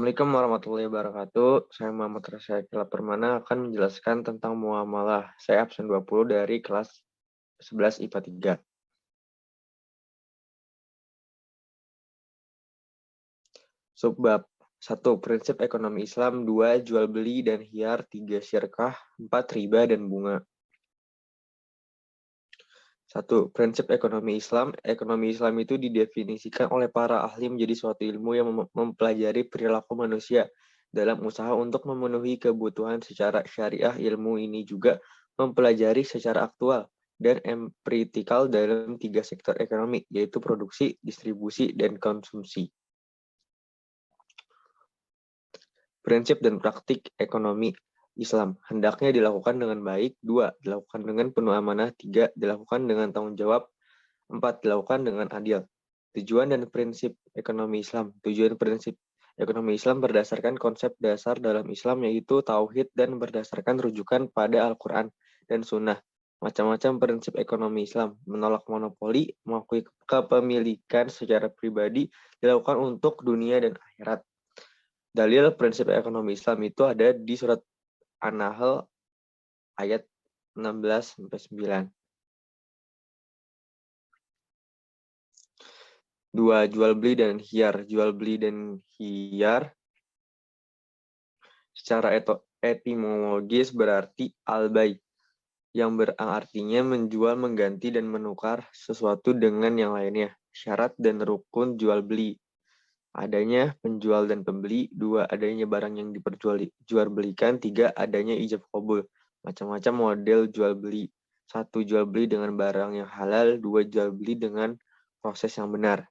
Assalamualaikum warahmatullahi wabarakatuh. Saya Muhammad Rasyid Permana akan menjelaskan tentang muamalah. Saya absen 20 dari kelas 11 IPA 3. Subbab 1. Prinsip ekonomi Islam. 2. Jual beli dan hiyar. 3. Syirkah. 4. Riba dan bunga. 1. Prinsip ekonomi Islam. Ekonomi Islam itu didefinisikan oleh para ahli menjadi suatu ilmu yang mempelajari perilaku manusia dalam usaha untuk memenuhi kebutuhan secara syariah. Ilmu ini juga mempelajari secara aktual dan empiritikal dalam 3 sektor ekonomi, yaitu produksi, distribusi, dan konsumsi. Prinsip dan praktik ekonomi Islam hendaknya dilakukan dengan baik. 2. Dilakukan dengan penuh amanah. 3. Dilakukan dengan tanggung jawab. 4. Dilakukan dengan adil. Tujuan dan prinsip ekonomi Islam. Tujuan prinsip ekonomi Islam berdasarkan konsep dasar dalam Islam, yaitu tauhid dan berdasarkan rujukan pada Al-Quran dan Sunnah. Macam-macam prinsip ekonomi Islam. Menolak monopoli, mengakui kepemilikan secara pribadi, dilakukan untuk dunia dan akhirat. Dalil prinsip ekonomi Islam itu ada di surat An-Nahl ayat 16-9. 2. Jual beli dan hiyar. Jual beli dan hiyar secara etimologis berarti al-bai, yang artinya menjual, mengganti, dan menukar sesuatu dengan yang lainnya. Syarat dan rukun jual beli. Adanya penjual dan pembeli. 2. Adanya barang yang diperjualbelikan. 3. Adanya ijab qabul. Macam-macam model jual beli. 1. Jual beli dengan barang yang halal. 2. Jual beli dengan proses yang benar.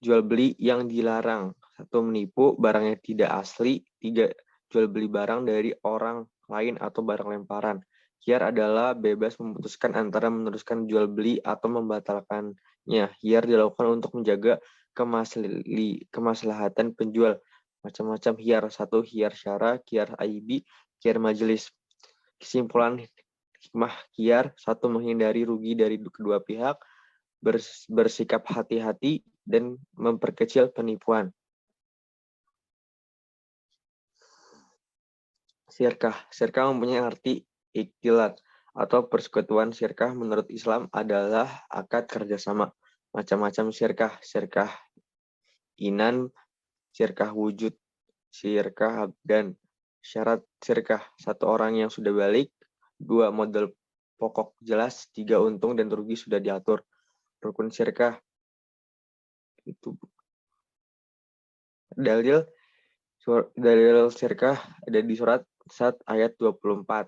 Jual beli yang dilarang. 1. Menipu, barangnya tidak asli. 3. Jual beli barang dari orang lain atau barang lemparan. Hiyar adalah bebas memutuskan antara meneruskan jual beli atau membatalkannya. Hiyar dilakukan untuk menjaga kemaslahatan penjual. Macam-macam hiyar. 1. Hiyar syara, hiyar aibi, hiyar majelis. Kesimpulan hikmah hiyar. 1. Menghindari rugi dari kedua pihak, bersikap hati-hati, dan memperkecil penipuan. Syirkah. Syirkah mempunyai arti ikhtilat atau persekutuan. Syirkah menurut Islam adalah akad kerjasama. Macam-macam syirkah. Syirkah inan, syirkah wujud, syirkah abdan. Syarat syirkah. 1. Orang yang sudah balik. 2. Modal pokok jelas. 3. Untung dan rugi sudah diatur. Rukun syirkah. Itu dalil syirkah ada di surat ayat 24.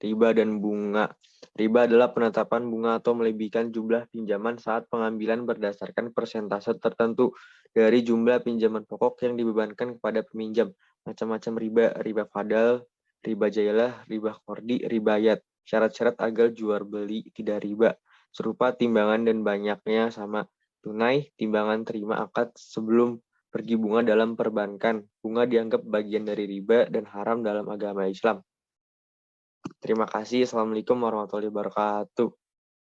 Riba dan bunga. Riba adalah penetapan bunga atau melebihkan jumlah pinjaman saat pengambilan berdasarkan persentase tertentu dari jumlah pinjaman pokok yang dibebankan kepada peminjam. Macam-macam riba. Riba fadal, riba jailah, riba kordi, riba ayat. Syarat-syarat agar jual beli tidak riba. Serupa timbangan dan banyaknya sama. Tunai, timbangan terima akad sebelum pergi. Bunga dalam perbankan. Bunga dianggap bagian dari riba dan haram dalam agama Islam. Terima kasih. Assalamualaikum warahmatullahi wabarakatuh.